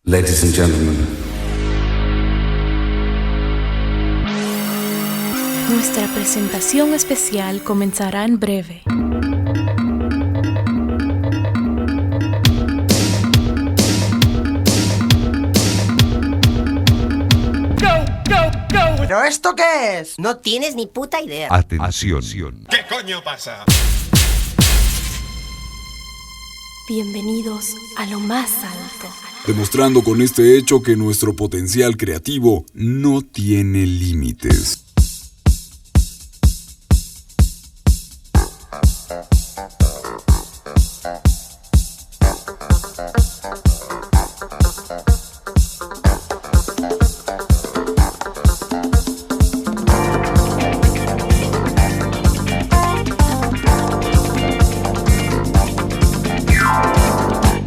Ladies and gentlemen. Nuestra presentación especial comenzará en breve. ¿Pero esto qué es? No tienes ni puta idea. Atención. ¿Qué coño pasa? Bienvenidos a lo más alto. Demostrando con este hecho que nuestro potencial creativo no tiene límites.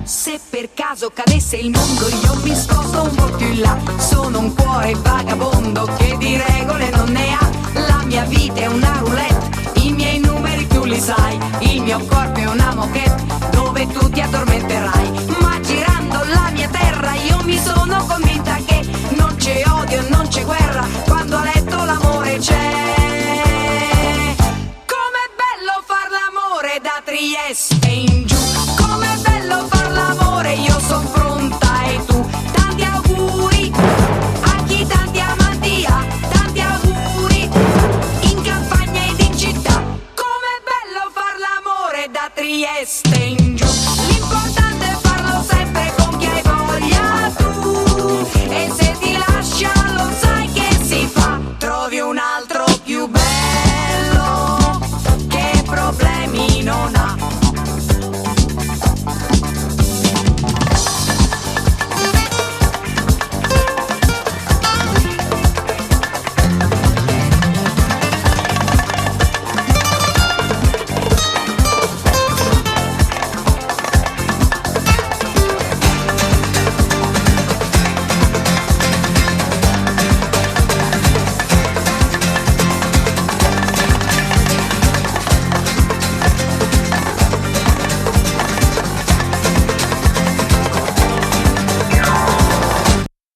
Se per caso cadesse il mondo io mi sposto un po' più in là. Sono un cuore vagabondo che di regole non ne ha. La mia vita è una roulette, i miei numeri tu li sai. Il mio corpo è una moquette dove tu ti addormenterai. Ma girando la mia terra io mi sono convinta che non c'è odio, non c'è guerra, quando a letto l'amore c'è. Com'è bello far l'amore da Trieste in giù. Com'è bello far l'amore, io son pronta e tu. Tanti auguri a chi tanti amanti ha. Tanti auguri in campagna ed in città. Com'è bello far l'amore da Trieste in giù. L'importante è farlo sempre con chi hai voglia tu. E se ti lascia lo sai che si fa. Trovi un altro più bello che problemi non ha.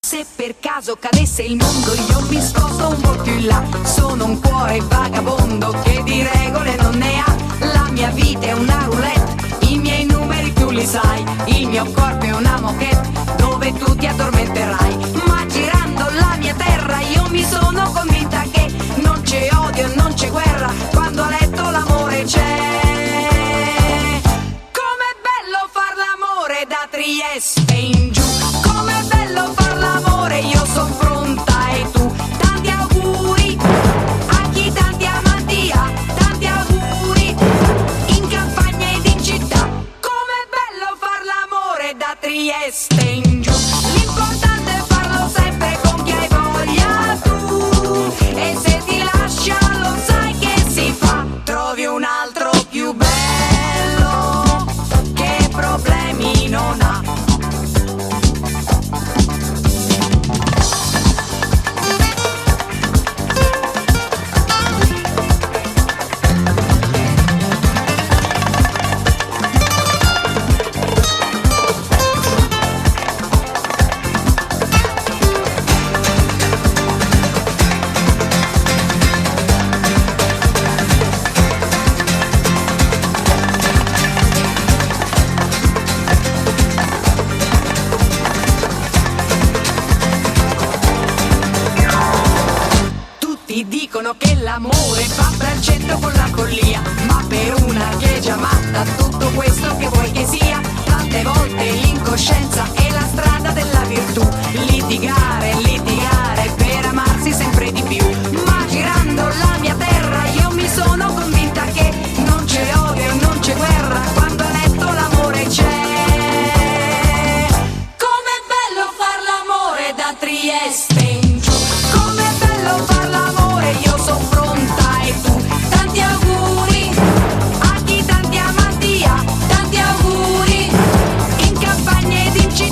Se per caso cadesse il mondo io mi sposto un po' più in là. Sono un cuore vagabondo che di regole non ne ha. La mia vita è una roulette, i miei numeri tu li sai. Il mio corpo è una moquette dove tu ti addormenterai. Ma girando la mia terra io mi sono convinta che non c'è odio, non c'è guerra, quando a letto l'amore c'è. Com'è bello far l'amore da Trieste in giù. Com'è bello far l'amore, io son pronta e tu. Tanti auguri a chi tanti amanti ha. Tanti auguri in campagna ed in città. Com'è bello far l'amore da Trieste in giù. L'importante è farlo sempre con chi hai voglia tu. E se ti lascia lo sai che si fa. Trovi un altro più bello che problemi non ha. Tutti dicono che l'amore fa braccetto con la follia, ma per una che è già matta tutto questo che vuoi che sia. Tante volte l'incoscienza è la strada della virtù. Litigare, litigare per amarsi sempre di più. Ma girando la mia terra io mi sono convinta che non c'è odio, non c'è guerra, quando a letto l'amore c'è. Com'è bello far l'amore da Trieste in giù. Com'è bello far l'amore, io son pronta e tu. Tanti auguri a chi tanti amanti ha. Tanti auguri in campagna ed in città.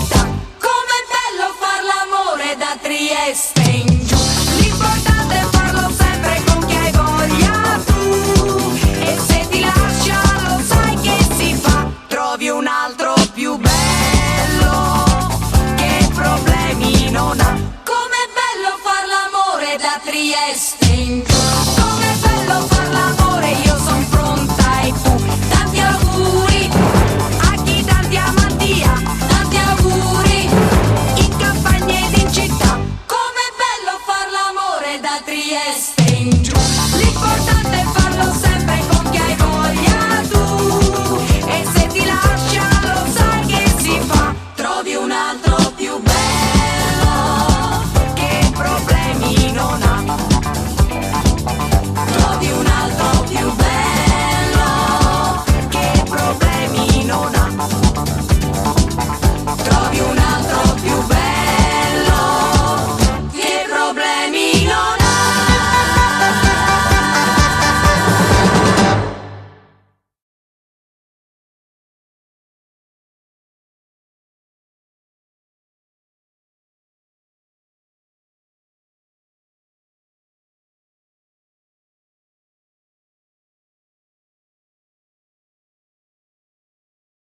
testa in giù. L'importante è farlo sempre con chi hai voglia tu, e se ti lascia lo sai che si fa, trovi un altro